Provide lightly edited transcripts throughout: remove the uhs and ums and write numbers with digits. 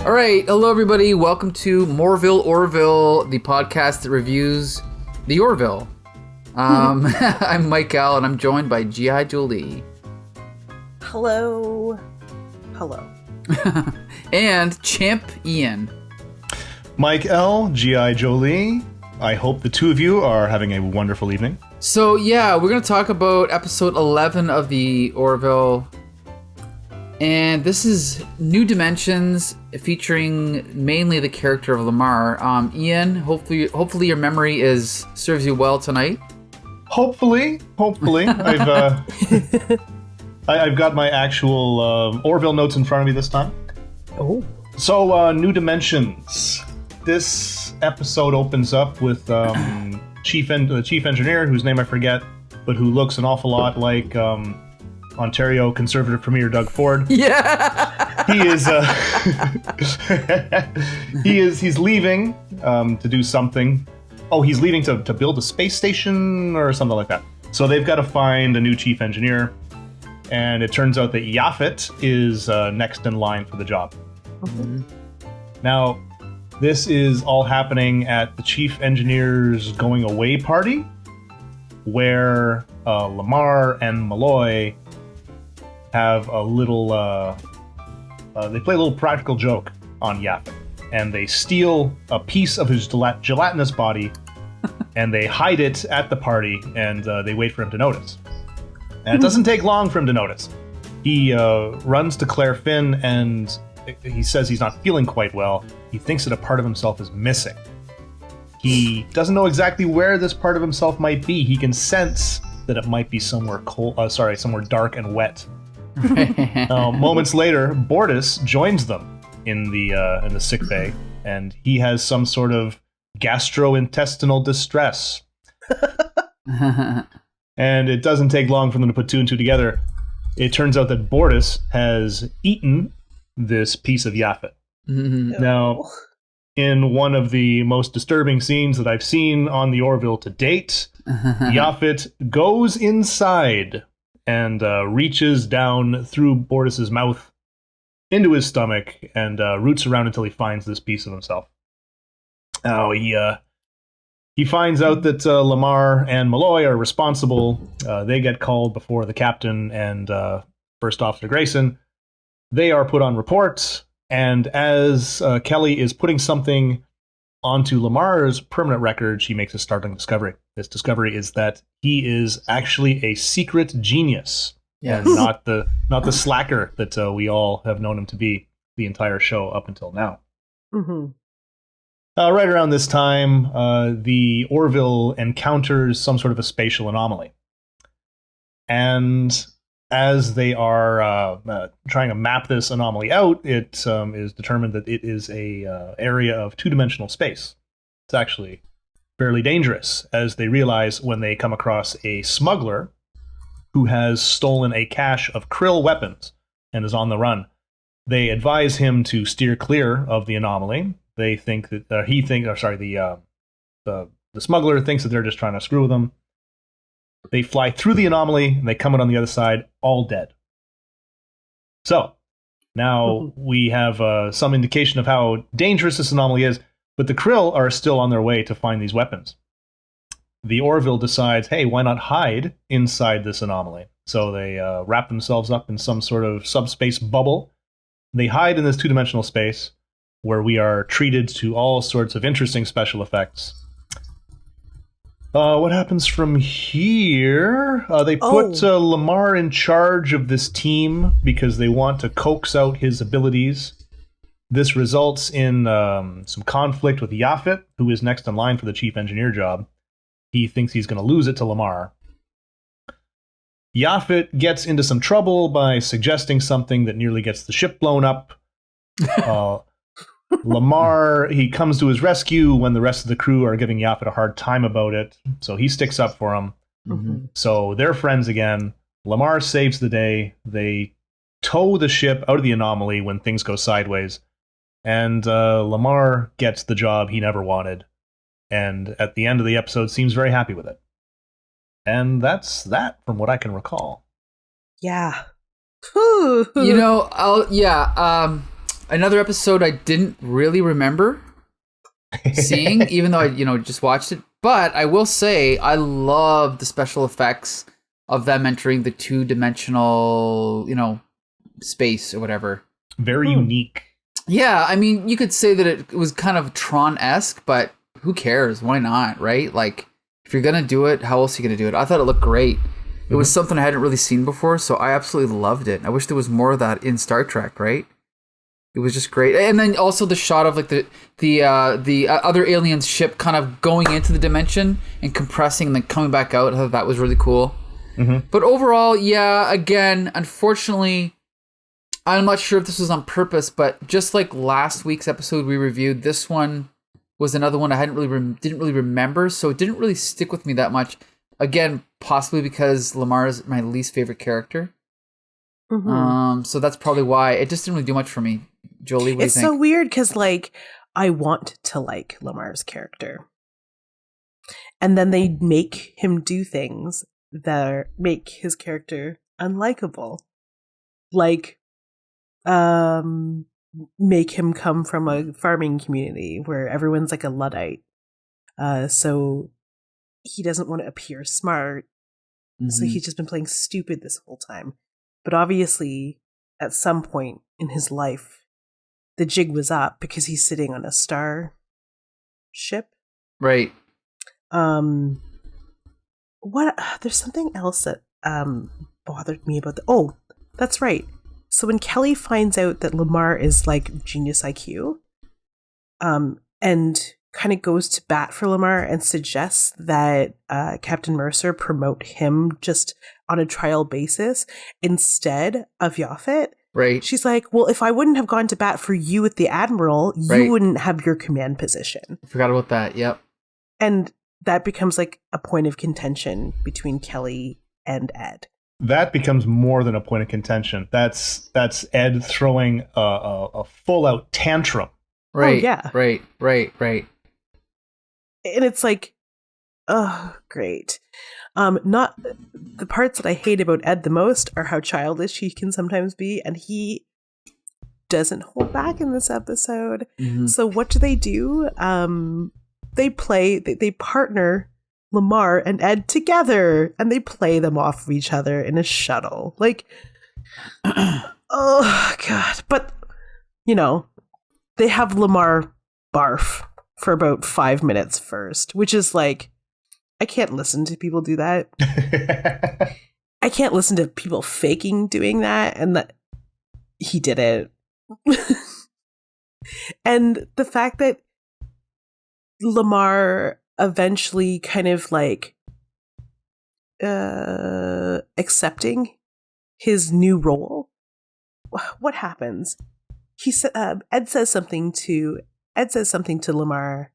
All right, hello everybody. Welcome to MORE-VILLE, Orville, the podcast that reviews the Orville. I'm Mike L, and I'm joined by G.I. Julie. Hello. Hello. And Champ Ian. Mike L, G.I. Jolie. I hope the two of you are having a wonderful evening. So yeah, we're going to talk about episode 11 of the Orville. And this is New Dimensions, featuring mainly the character of LeMar. Ian, hopefully your memory serves you well tonight. Hopefully. I've got my actual Orville notes in front of me this time. Oh. So, New Dimensions. This episode opens up with the chief engineer, whose name I forget, but who looks an awful lot like Ontario Conservative Premier Doug Ford. Yeah. He's leaving to do something. Oh, he's leaving to build a space station or something like that. So they've got to find a new chief engineer, and it turns out that Yaphet is next in line for the job. Mm-hmm. Now, this is all happening at the chief engineer's going away party, where LeMar and Malloy have a little, they play a little practical joke on Yaphet, and they steal a piece of his gelatinous body, and they hide it at the party, and they wait for him to notice. And it doesn't take long for him to notice. He runs to Claire Finn, and he says he's not feeling quite well. He thinks that a part of himself is missing. He doesn't know exactly where this part of himself might be. He can sense that it might be somewhere somewhere dark and wet. Moments later, Bortus joins them in the sick bay, and he has some sort of gastrointestinal distress. And it doesn't take long for them to put two and two together. It turns out that Bortus has eaten this piece of Yaphet. Mm-hmm. Now, in one of the most disturbing scenes that I've seen on the Orville to date, Yaphet goes inside and reaches down through Bortus's mouth into his stomach and roots around until he finds this piece of himself. Now, he finds out that LeMar and Malloy are responsible. They get called before the captain and First Officer Grayson. They are put on reports, and as Kelly is putting something onto LeMar's permanent record, she makes a startling discovery. This discovery is that he is actually a secret genius, Yes. and not the slacker that we all have known him to be the entire show up until now. Mm-hmm. Right around this time, the Orville encounters some sort of a spatial anomaly. And as they are trying to map this anomaly out, it is determined that it is a area of two-dimensional space. It's actually fairly dangerous, as they realize when they come across a smuggler who has stolen a cache of Krill weapons and is on the run. They advise him to steer clear of the anomaly. They think that the smuggler thinks that they're just trying to screw with him. They fly through the anomaly, and they come out on the other side, all dead. So, now we have some indication of how dangerous this anomaly is, but the Krill are still on their way to find these weapons. The Orville decides, hey, why not hide inside this anomaly? So they wrap themselves up in some sort of subspace bubble. They hide in this two-dimensional space, where we are treated to all sorts of interesting special effects. What happens from here? They put LeMar in charge of this team because they want to coax out his abilities. This results in some conflict with Yaphet, who is next in line for the chief engineer job. He thinks he's going to lose it to LeMar. Yaphet gets into some trouble by suggesting something that nearly gets the ship blown up. LeMar, he comes to his rescue when the rest of the crew are giving Yaphet a hard time about it, so he sticks up for him. Mm-hmm. So they're friends again. LeMar saves the day. They tow the ship out of the anomaly when things go sideways, and LeMar gets the job he never wanted, and at the end of the episode seems very happy with it. And that's that from what I can recall. Yeah. You know, Another episode I didn't really remember seeing, even though I just watched it. But I will say I love the special effects of them entering the 2-dimensional, space or whatever. Very unique. Yeah, I mean, you could say that it was kind of Tron-esque, but who cares? Why not, right? Like, if you're gonna do it, how else are you gonna do it? I thought it looked great. It was something I hadn't really seen before, so I absolutely loved it. I wish there was more of that in Star Trek, right? It was just great. And then also the shot of like the other alien's ship kind of going into the dimension and compressing and then coming back out. I thought that was really cool. Mm-hmm. But overall, yeah, again, unfortunately, I'm not sure if this was on purpose, but just like last week's episode we reviewed, this one was another one I didn't really remember, so it didn't really stick with me that much. Again, possibly because LeMar is my least favorite character. Mm-hmm. So that's probably why it just didn't really do much for me. Jolie, what do you think? It's so weird because, like, I want to like LeMar's character. And then they make him do things that make his character unlikable. Like, make him come from a farming community where everyone's like a Luddite. So he doesn't want to appear smart. Mm-hmm. So he's just been playing stupid this whole time. But obviously, at some point in his life, the jig was up because he's sitting on a star ship. Right. There's something else that bothered me about that's right. So when Kelly finds out that LeMar is like genius IQ, and kind of goes to bat for LeMar and suggests that Captain Mercer promote him just on a trial basis instead of Yaphet. Right. She's like, well, if I wouldn't have gone to bat for you at the Admiral, you wouldn't have your command position. I forgot about that. Yep. And that becomes like a point of contention between Kelly and Ed. That becomes more than a point of contention. That's Ed throwing a full-out tantrum. Right. Oh, yeah. Right. And it's like, oh, great. Not the parts that I hate about Ed the most are how childish he can sometimes be, and he doesn't hold back in this episode. Mm-hmm. So what do? They partner LeMar and Ed together, and they play them off of each other in a shuttle. Like, oh god! But they have LeMar barf for about 5 minutes first, which is like, I can't listen to people do that. I can't listen to people faking doing that, and that he did it. And the fact that LeMar eventually kind of like accepting his new role. What happens? He said Ed says something to LeMar.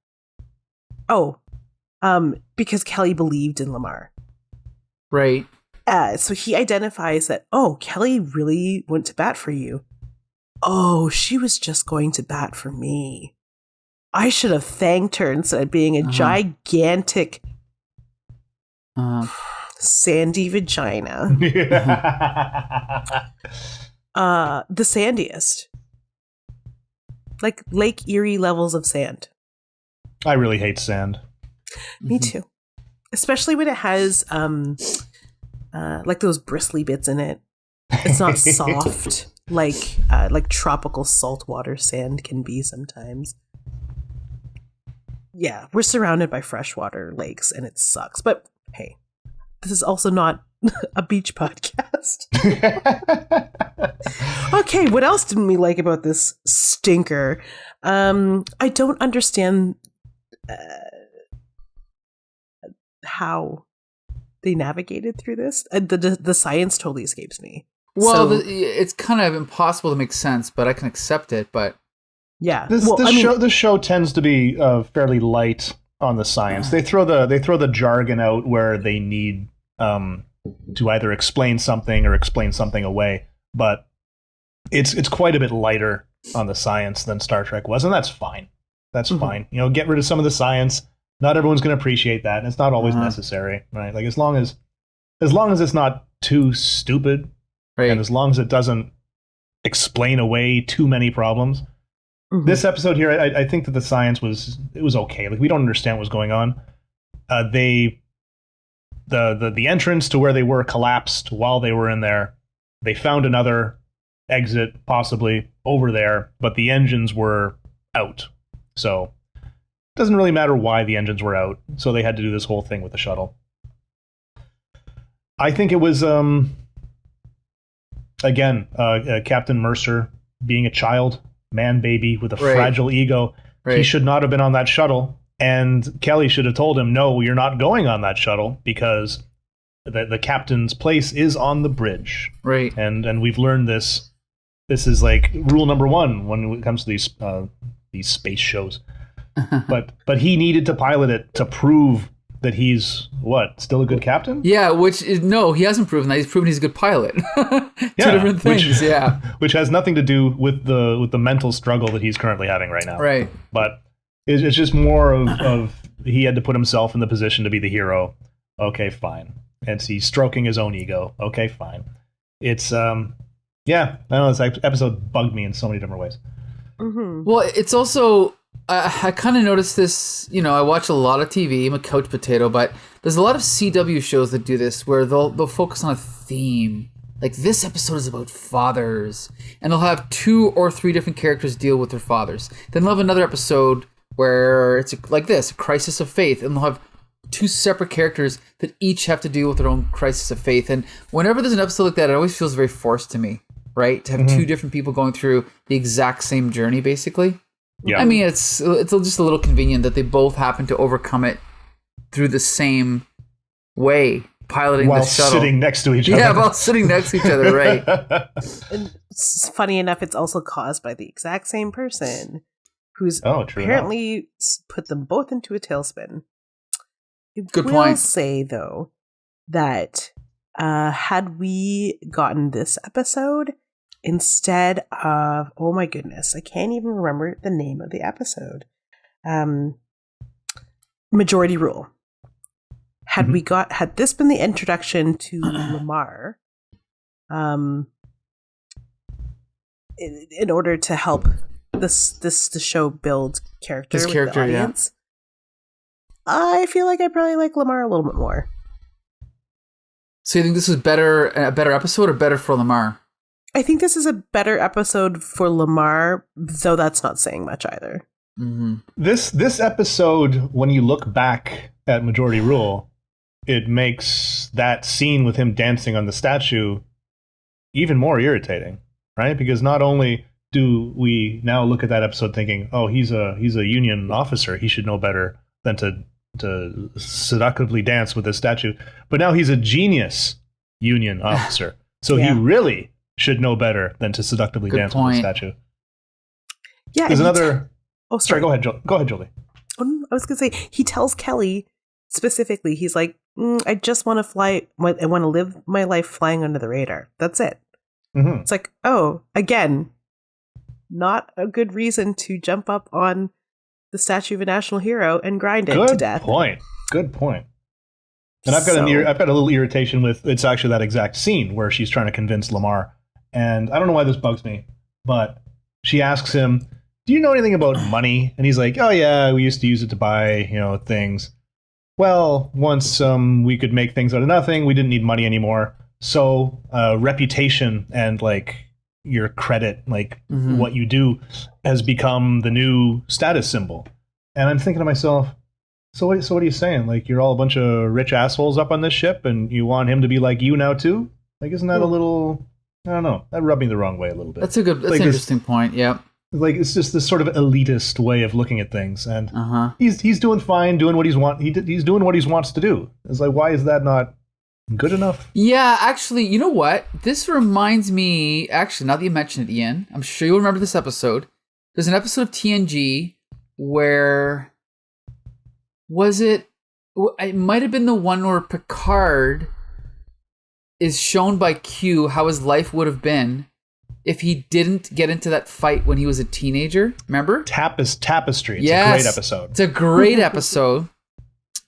Because Kelly believed in LeMar. Right. So he identifies that, Kelly really went to bat for you. She was just going to bat for me. I should have thanked her instead of being a gigantic sandy vagina. The sandiest. Like Lake Erie levels of sand. I really hate sand. Me too. Especially when it has like those bristly bits in it. It's not soft like tropical saltwater sand can be sometimes. Yeah, we're surrounded by freshwater lakes and it sucks. But hey, this is also not a beach podcast. Okay, what else didn't we like about this stinker? I don't understand how they navigated through this. The science totally escapes me. Well, it's kind of impossible to make sense, but I can accept it. But yeah, this show tends to be fairly light on the science. They throw the jargon out where they need to either explain something or explain something away, but it's quite a bit lighter on the science than Star Trek was, and that's fine. That's fine. Get rid of some of the science. Not everyone's going to appreciate that, and it's not always necessary, right? Like as long as it's not too stupid, right, and as long as it doesn't explain away too many problems. This episode here, I think that the science was okay. Like, we don't understand what's going on. The entrance to where they were collapsed while they were in there. They found another exit possibly over there, but the engines were out. So it doesn't really matter why the engines were out. So they had to do this whole thing with the shuttle. I think it was again Captain Mercer being a child, man baby with a fragile ego. He should not have been on that shuttle. And Kelly should have told him, no, you're not going on that shuttle because the captain's place is on the bridge. Right. And we've learned this. This is like rule number 1 when it comes to these space shows. but he needed to pilot it to prove that he's still a good captain? Yeah, no, he hasn't proven that. He's proven he's a good pilot. Two different things. Which has nothing to do with the mental struggle that he's currently having right now. Right. But it's just more of he had to put himself in the position to be the hero. Okay, fine. And he's stroking his own ego. Okay, fine. It's I don't know, this episode bugged me in so many different ways. Well, it's also I kind of noticed this. I watch a lot of TV. I'm a couch potato, but there's a lot of CW shows that do this where they'll focus on a theme. Like, this episode is about fathers, and they'll have 2 or 3 different characters deal with their fathers. Then they'll have another episode where it's like this, a crisis of faith, and they'll have 2 separate characters that each have to deal with their own crisis of faith. And whenever there's an episode like that, it always feels very forced to me, right? To have 2 different people going through the exact same journey, basically. Yeah. I mean, it's just a little convenient that they both happen to overcome it through the same way, piloting the shuttle. While sitting next to each other. Yeah, while sitting next to each other, right. And funny enough, it's also caused by the exact same person who's apparently put them both into a tailspin. Good point. I will say, though, that had we gotten this episode instead of, oh my goodness, I can't even remember the name of the episode. Majority Rule. Had this been the introduction to LeMar, in order to help the show build character with the audience, I feel like I probably like LeMar a little bit more. So you think this was a better episode or better for LeMar? I think this is a better episode for LeMar, though that's not saying much either. This episode, when you look back at Majority Rule, it makes that scene with him dancing on the statue even more irritating, right? Because not only do we now look at that episode thinking, oh, he's a Union officer, he should know better than to seductively dance with this statue, but now he's a genius Union officer, so he really should know better than to seductively dance with the statue. Yeah, there's another. Sorry. Go ahead, Julie. I was going to say, he tells Kelly specifically, he's like, I just want to fly. I want to live my life flying under the radar. That's it. It's like, oh, again, not a good reason to jump up on the statue of a national hero and grind it to death. Good point. And I've got a little irritation with, it's actually that exact scene where she's trying to convince LeMar. And I don't know why this bugs me, but she asks him, do you know anything about money? And he's like, oh yeah, we used to use it to buy, things. Well, once we could make things out of nothing, we didn't need money anymore. So reputation and like your credit, like what you do, has become the new status symbol. And I'm thinking to myself, so what are you saying? Like, you're all a bunch of rich assholes up on this ship and you want him to be like you now too? Like, isn't that a little, I don't know, that rubbed me the wrong way a little bit. That's an interesting point, yeah. Like, it's just this sort of elitist way of looking at things, and he's doing fine, doing what he's doing what he wants to do. It's like, why is that not good enough? Yeah, actually, you know what? This reminds me. Actually, now that you mention it, Ian, I'm sure you'll remember this episode. There's an episode of TNG where it might have been the one where Picard is shown by Q how his life would have been if he didn't get into that fight when he was a teenager. Remember? Tapestry. It's a great episode. It's a great episode.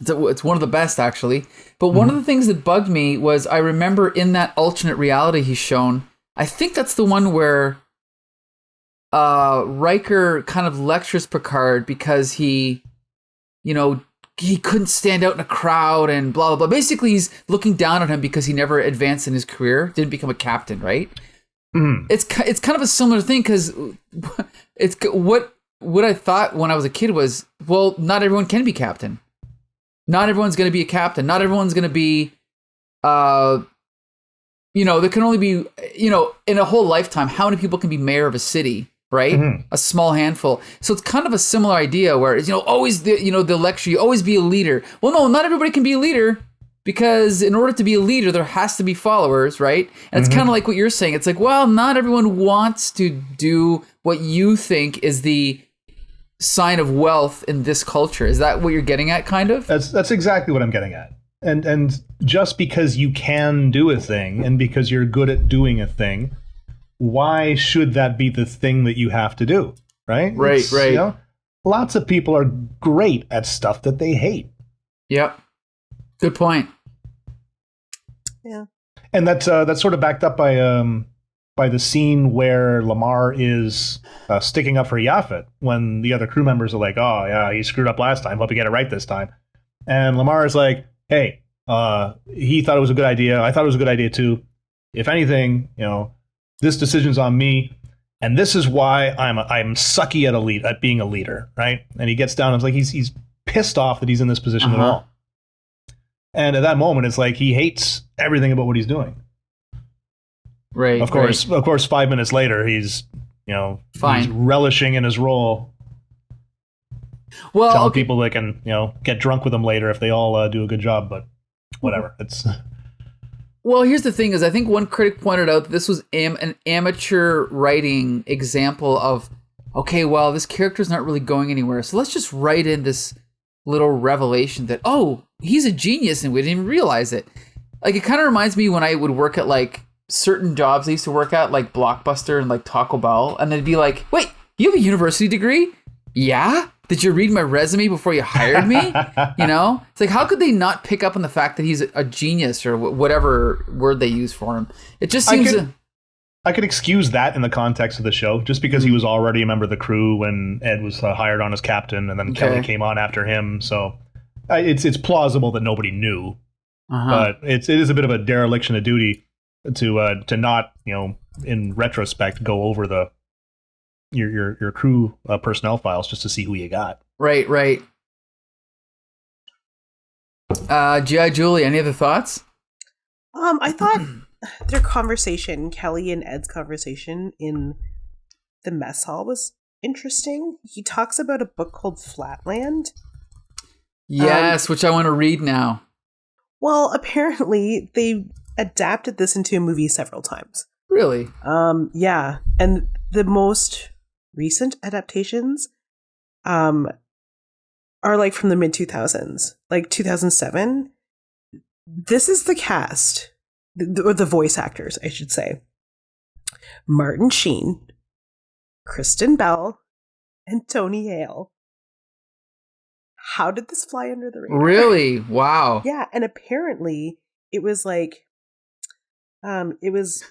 It's one of the best, actually. But one of the things that bugged me was I remember in that alternate reality he's shown, I think that's the one where Riker kind of lectures Picard because he couldn't stand out in a crowd and blah, blah, blah. Basically, he's looking down on him because he never advanced in his career, didn't become a captain, right? Mm. It's kind of a similar thing because it's what I thought when I was a kid was, well, not everyone can be captain. Not everyone's going to be a captain. Not everyone's going to be, there can only be, in a whole lifetime, how many people can be mayor of a city? Right? Mm-hmm. A small handful. So it's kind of a similar idea where it's, always the lecture, you always be a leader. Well, no, not everybody can be a leader because in order to be a leader, there has to be followers, right? And it's kind of like what you're saying. It's like, well, not everyone wants to do what you think is the sign of wealth in this culture. Is that what you're getting at, kind of? That's exactly what I'm getting at. And just because you can do a thing and because you're good at doing a thing, why should that be the thing that you have to do? Right? Right. Lots of people are great at stuff that they hate. Yep. Good point. Yeah. And that's sort of backed up by the scene where LeMar is sticking up for Yaphet when the other crew members are like, oh, yeah, he screwed up last time. Hope you get it right this time. And LeMar is like, hey, he thought it was a good idea. I thought it was a good idea, too. If anything, this decision's on me, and this is why I'm sucky at being a leader, right? And he gets down and it's like he's pissed off that he's in this position at all. And at that moment, it's like he hates everything about what he's doing. Right. Of course, 5 minutes later, he's fine, he's relishing in his role. Well, telling people they can get drunk with him later if they all do a good job, but whatever. It's. Well, here's the thing is I think one critic pointed out that this was an amateur writing example of, okay, well, this character's not really going anywhere. So let's just write in this little revelation that, oh, he's a genius and we didn't even realize it. Like, it kind of reminds me when I would work at like certain jobs I used to work at, like Blockbuster and like Taco Bell. And they'd be like, wait, you have a university degree? Yeah? Did you read my resume before you hired me? It's like, how could they not pick up on the fact that he's a genius or whatever word they use for him? It just seems I could excuse that in the context of the show, just because he was already a member of the crew when Ed was hired on as captain, and then Kelly came on after him. So it's plausible that nobody knew, but it is a bit of a dereliction of duty to not in retrospect go over your crew personnel files just to see who you got. Right. G.I. Julie, any other thoughts? I thought their conversation, Kelly and Ed's conversation in the mess hall, was interesting. He talks about a book called Flatland. Yes, which I want to read now. Well, apparently they adapted this into a movie several times. Really? Yeah. And the most recent adaptations are like from the mid 2000s, like 2007. This is the cast, or the voice actors, I should say. Martin Sheen, Kristen Bell, and Tony Hale. How did this fly under the radar? Really? Wow. Yeah, and apparently it was like, it was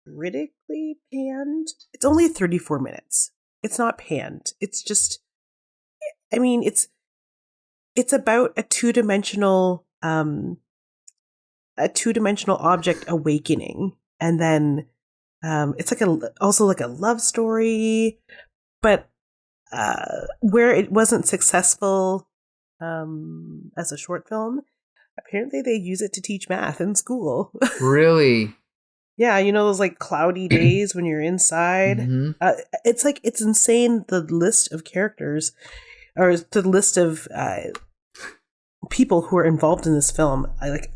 critically panned. It's only 34 minutes. It's not panned. It's just, I mean, it's about a two-dimensional object awakening, and then it's like also like a love story, but where it wasn't successful as a short film, apparently they use it to teach math in school. Really? Yeah, those like cloudy days when you're inside. Mm-hmm. It's insane, the list of characters, or the list of people who are involved in this film.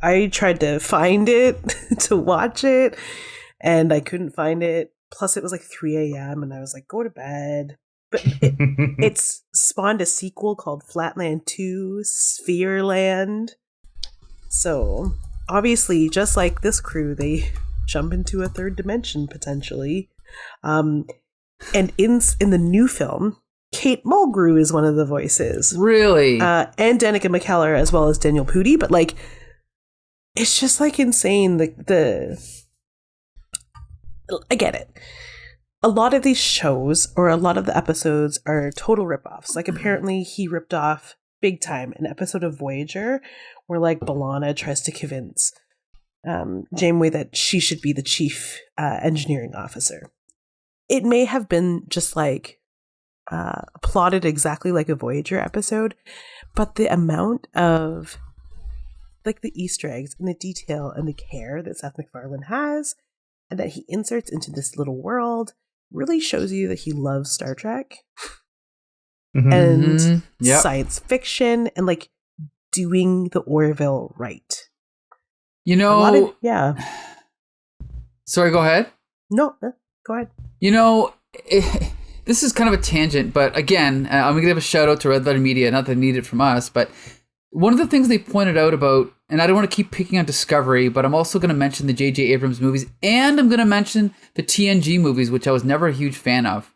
I tried to find it to watch it, and I couldn't find it. Plus, it was like 3 a.m. and I was like, go to bed. But it's spawned a sequel called Flatland 2, Sphereland. So obviously, just like this crew, they jump into a third dimension potentially. And in the new film, Kate Mulgrew is one of the voices. Really? And Danica McKellar, as well as Daniel Pudi. But like, it's just like insane. I get it. a lot of these shows or a lot of the episodes are total ripoffs. Like apparently he ripped off big time an episode of Voyager where like B'Elanna tries to convince Janeway that she should be the chief engineering officer. It may have been just like plotted exactly like a Voyager episode, but the amount of like the Easter eggs and the detail and the care that Seth MacFarlane has and that he inserts into this little world really shows you that he loves Star Trek and science fiction and like doing the Orville right. You know, Sorry, go ahead. No, go ahead. You know, this is kind of a tangent, but again, I'm going to give a shout out to Red Letter Media, not that they need it from us, but one of the things they pointed out about, and I don't want to keep picking on Discovery, but I'm also going to mention the J.J. Abrams movies, and I'm going to mention the TNG movies, which I was never a huge fan of.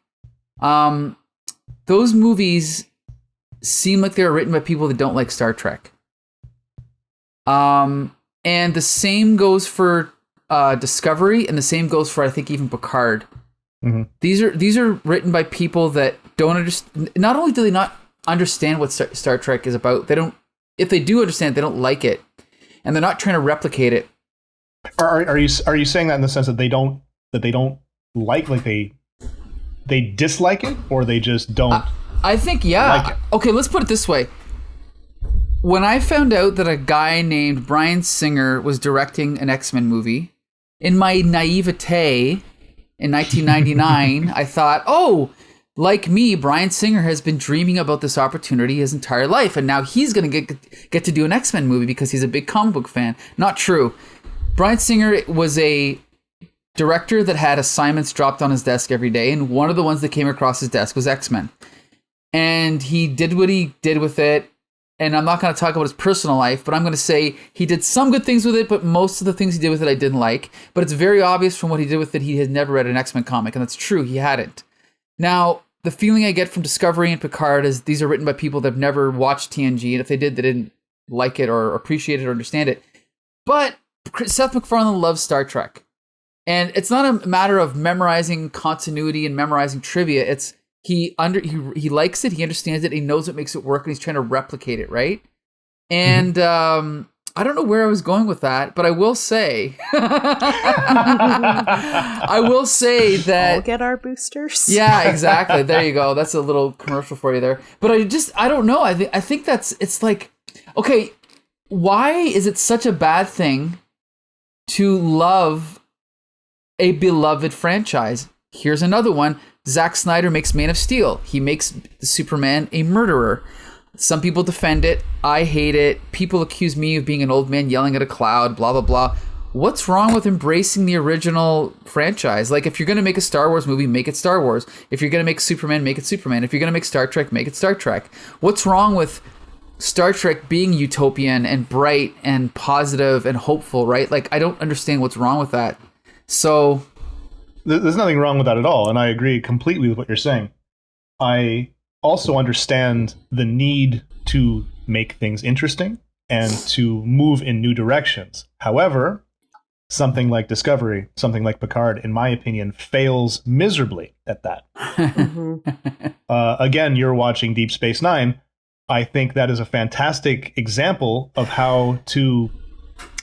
Those movies seem like they were written by people that don't like Star Trek. And the same goes for Discovery, and the same goes for, I think, even Picard. Mm-hmm. These are written by people that don't understand. Not only do they not understand what Star Trek is about, they don't. If they do understand, they don't like it, and they're not trying to replicate it. Are you saying that in the sense that they don't like they dislike it, or they just don't? I think like it? Okay, let's put it this way. When I found out that a guy named Bryan Singer was directing an X-Men movie, in my naivete in 1999, I thought, oh, like me, Bryan Singer has been dreaming about this opportunity his entire life, and now he's going to get to do an X-Men movie because he's a big comic book fan. Not true. Bryan Singer was a director that had assignments dropped on his desk every day, and one of the ones that came across his desk was X-Men. And he did what he did with it, and I'm not going to talk about his personal life, but I'm going to say he did some good things with it, but most of the things he did with it I didn't like. But it's very obvious from what he did with it, he had never read an X-Men comic, and that's true, he hadn't. Now, the feeling I get from Discovery and Picard is these are written by people that have never watched TNG, and if they did, they didn't like it or appreciate it or understand it. But Seth MacFarlane loves Star Trek. And it's not a matter of memorizing continuity and memorizing trivia. It's he likes it, he understands it, he knows what makes it work, and he's trying to replicate it, right? And I don't know where I was going with that, but I will say that we'll get our boosters. Yeah, exactly. There you go. That's a little commercial for you there. But I don't know. I think it's like, okay, why is it such a bad thing to love a beloved franchise? Here's another one. Zack Snyder makes Man of Steel. He makes Superman a murderer. Some people defend it. I hate it. People accuse me of being an old man yelling at a cloud, blah, blah, blah. What's wrong with embracing the original franchise? Like, if you're going to make a Star Wars movie, make it Star Wars. If you're going to make Superman, make it Superman. If you're going to make Star Trek, make it Star Trek. What's wrong with Star Trek being utopian and bright and positive and hopeful, right? Like, I don't understand what's wrong with that. So there's nothing wrong with that at all, and I agree completely with what you're saying. I also understand the need to make things interesting and to move in new directions. However, something like Discovery, something like Picard, in my opinion, fails miserably at that. Again, you're watching Deep Space Nine. I think that is a fantastic example of how to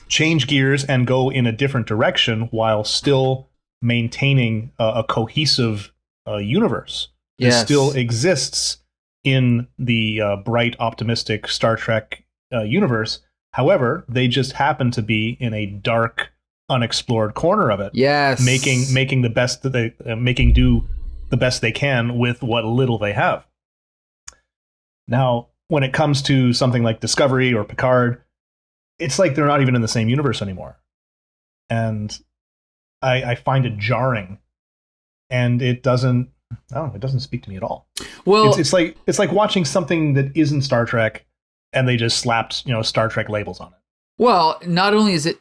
change gears and go in a different direction while still maintaining a cohesive universe that still exists in the bright, optimistic Star Trek universe. However, they just happen to be in a dark, unexplored corner of it. Yes, making the best that they making do the best they can with what little they have. Now, when it comes to something like Discovery or Picard, it's like they're not even in the same universe anymore, and I find it jarring, and it doesn't speak to me at all. Well, it's like watching something that isn't Star Trek, and they just slapped Star Trek labels on it. Well, not only is it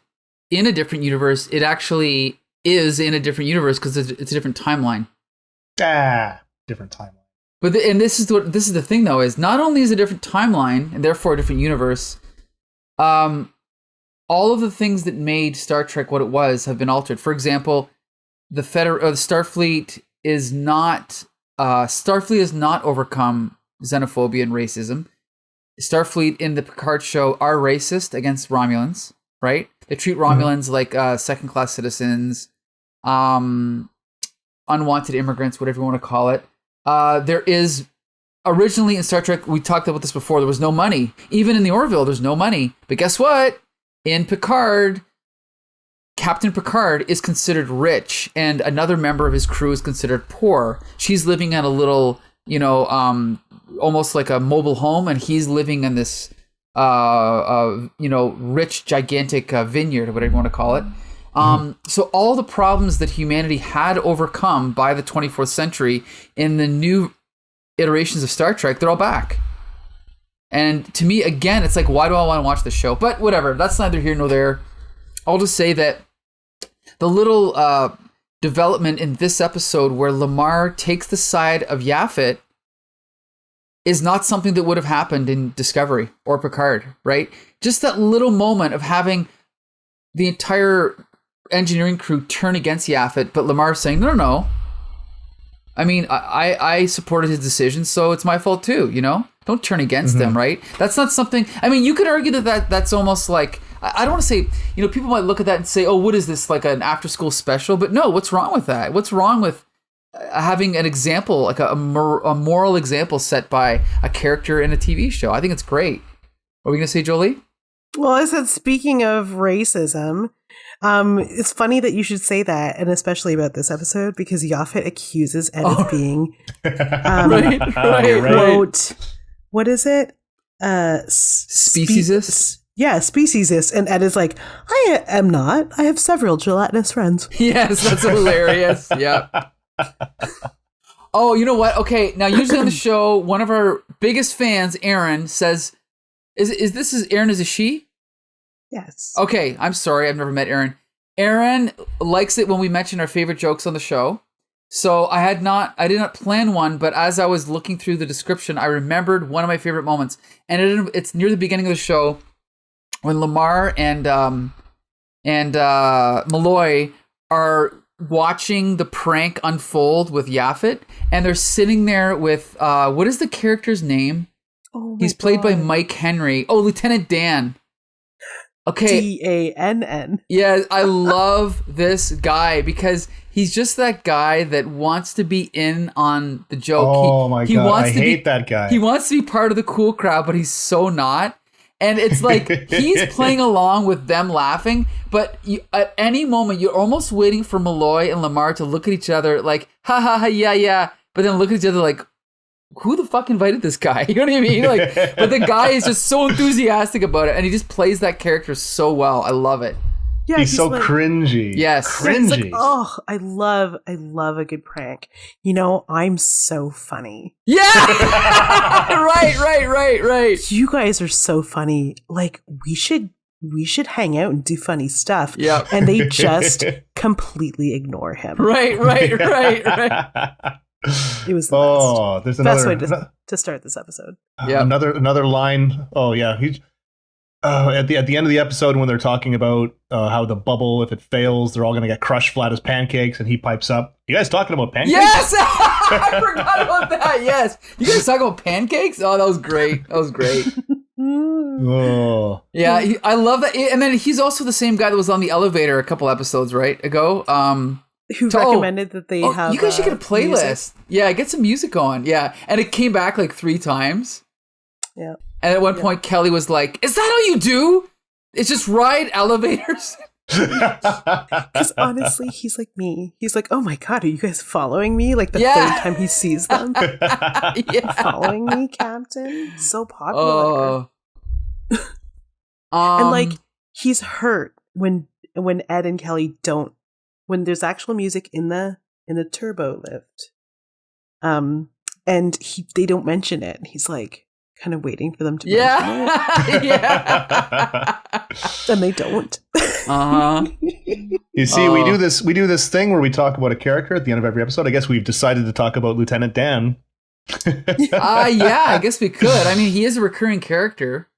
in a different universe, it actually is in a different universe because it's a different timeline. Different timeline. But this is the thing though, is not only is it a different timeline and therefore a different universe, all of the things that made Star Trek what it was have been altered. For example, the Starfleet is not Starfleet has not overcome xenophobia and racism. Starfleet in the Picard show are racist against Romulans, right? They treat Romulans like second-class citizens, unwanted immigrants, whatever you want to call it. There is originally in Star Trek, we talked about this before, there was no money. Even in the Orville, there's no money. But guess what? In Picard, Captain Picard is considered rich, and another member of his crew is considered poor. She's living at a little, almost like a mobile home, and he's living in this, rich, gigantic vineyard, or whatever you want to call it. So all the problems that humanity had overcome by the 24th century in the new iterations of Star Trek, they're all back. And to me, again, it's like, why do I want to watch this show? But whatever, that's neither here nor there. I'll just say that the little development in this episode where LeMar takes the side of Yaphet is not something that would have happened in Discovery or Picard, right? Just that little moment of having the entire engineering crew turn against Yaphet, but LeMar saying, no. I mean, I supported his decision, so it's my fault too, Don't turn against them, right? That's not something... I mean, you could argue that's almost like... I don't want to say... people might look at that and say, oh, what is this, like an after-school special? But no, what's wrong with that? What's wrong with having an example, like a moral example set by a character in a TV show? I think it's great. What are we going to say, Jolie? Well, I said, speaking of racism... it's funny that you should say that, and especially about this episode, because Yaphet accuses Ed of being right. quote, what is it? Speciesists? Yeah, speciesist. And Ed is like, I am not. I have several gelatinous friends. Yes, that's hilarious. Yeah. Oh, you know what? Okay, now usually on the show, one of our biggest fans, Aaron, says, Aaron is a she? Yes. Okay, I'm sorry. I've never met Aaron. Aaron likes it when we mention our favorite jokes on the show. So I did not plan one, but as I was looking through the description, I remembered one of my favorite moments. And it's near the beginning of the show when LeMar and Malloy are watching the prank unfold with Yaphet, and they're sitting there with, what is the character's name? Oh my He's played by God. Mike Henry. Oh, Lieutenant Dan. Okay. DANN. Yeah, I love this guy because he's just that guy that wants to be in on the joke. Oh my God, wants I to hate that guy. He wants to be part of the cool crowd, but he's so not. And it's like he's playing along with them laughing, but at any moment you're almost waiting for Malloy and LeMar to look at each other like, ha ha ha, yeah, but then look at each other like, who the fuck invited this guy? You know what I mean? Like, but the guy is just so enthusiastic about it, and he just plays that character so well. I love it. Yeah, he's so like, cringy. Yes. Yeah, he's Cringy. like, oh, I love a good prank. I'm so funny. Yeah. Right. You guys are so funny. Like, we should hang out and do funny stuff. Yeah. And they just completely ignore him. Right. It was the There's best another way to start this episode. Yeah. another line. Oh yeah, he's at the end of the episode when they're talking about how the bubble, if it fails, they're all going to get crushed flat as pancakes, and he pipes up, "You guys talking about pancakes?" Yes, I forgot about that. Yes, you guys talking about pancakes? Oh, that was great. Oh Yeah, I love that. And then he's also the same guy that was on the elevator a couple episodes ago. Who recommended that they have? You guys should get a playlist. Music. Yeah, get some music on. Yeah, and it came back like 3 times. Yeah. And at one point, Kelly was like, "Is that all you do? It's just ride elevators?" Because honestly, he's like me. He's like, oh my God, are you guys following me? Like the third time he sees them. Yeah. Following me, Captain? So popular. Oh. And like, he's hurt when Ed and Kelly don't, when there's actual music in the turbo lift. And they don't mention it. He's like, kind of waiting for them to mention it. Yeah. And they don't. Uh-huh. You see, we do this thing where we talk about a character at the end of every episode. I guess we've decided to talk about Lieutenant Dan. Yeah, I guess we could. I mean, he is a recurring character.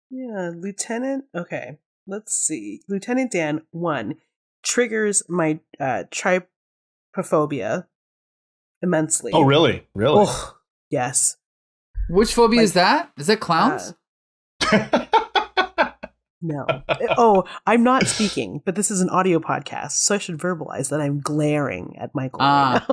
Yeah, Lieutenant. Okay, let's see. Lieutenant Dan, 1, triggers my trypophobia. immensely. Oh, really? Really? Oh, yes. Which phobia is that? Is that clowns? No. Oh, I'm not speaking, but this is an audio podcast, so I should verbalize that I'm glaring at Michael right now.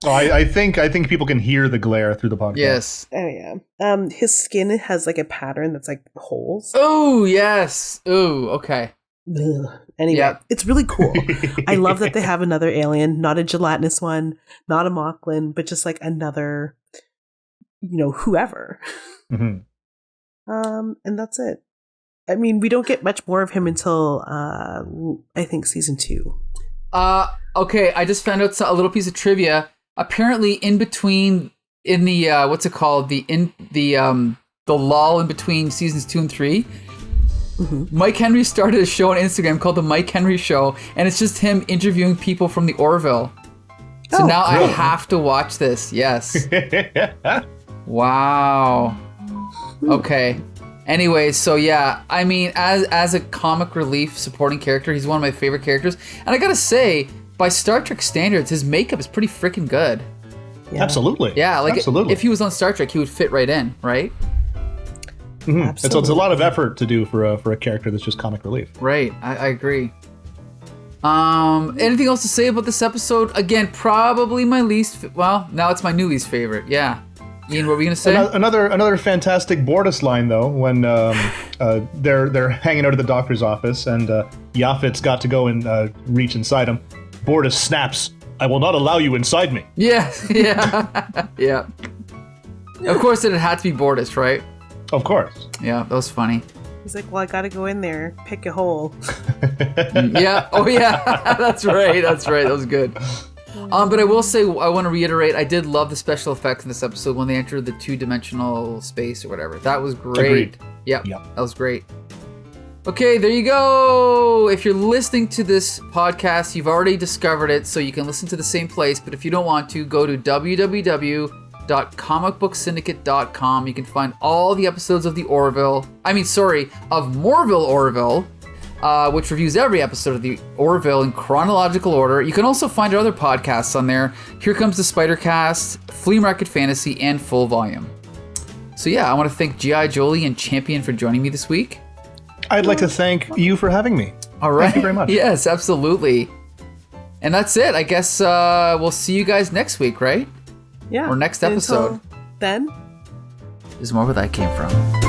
Oh, I think people can hear the glare through the podcast. Yes. Oh yeah. His skin has like a pattern that's like holes. Oh yes. Oh, okay. Ugh. Anyway, Yep. it's really cool. I love that they have another alien, not a gelatinous one, not a Mocklin, but just like another, whoever. Mm-hmm. And that's it. I mean, we don't get much more of him until I think season 2. Okay, I just found out a little piece of trivia. Apparently, in between, in the what's it called, the lull in between seasons 2 and 3, Mike Henry started a show on Instagram called the Mike Henry Show, and it's just him interviewing people from the Orville. So now I have to watch this. Yes. Wow. Okay. Anyway, so yeah, I mean, as a comic relief supporting character, he's one of my favorite characters. And I gotta say, by Star Trek standards, his makeup is pretty freaking good. Yeah. Absolutely. Yeah, like absolutely. If he was on Star Trek, he would fit right in, right? Mm-hmm. It's a lot of effort to do for a character that's just comic relief. Right, I agree. Anything else to say about this episode? Again, probably my least. Well, now it's my new least favorite. Yeah. Ian, what were we gonna say? Another fantastic Bortus line though, when they're hanging out at the doctor's office and Yaphet's got to go and reach inside him. Bortus snaps, "I will not allow you inside me." Yeah, yeah, yeah. Of course, it had to be Bortus, right? Of course. Yeah, that was funny. He's like, well, I gotta go in there, pick a hole. Yeah. Oh, yeah. That's right. That was good. But I will say, I want to reiterate, I did love the special effects in this episode when they entered the 2-dimensional space or whatever. That was great. Agreed. Yep. That was great. Okay, there you go. If you're listening to this podcast, you've already discovered it, so you can listen to the same place. But if you don't want to, go to www.comicbooksyndicate.com. You can find all the episodes of of MORE-VILLE Orville, which reviews every episode of the Orville in chronological order. You can also find our other podcasts on there. Here Comes the Spider-Cast, Flea Market Fantasy, and Full Volume. So yeah, I want to thank G.I. Jolie and Champion for joining me this week. I'd like to thank you for having me. All right. Thank you very much. Yes, absolutely. And that's it. I guess we'll see you guys next week, right? Yeah. Or next episode. Until then. This is more where that came from.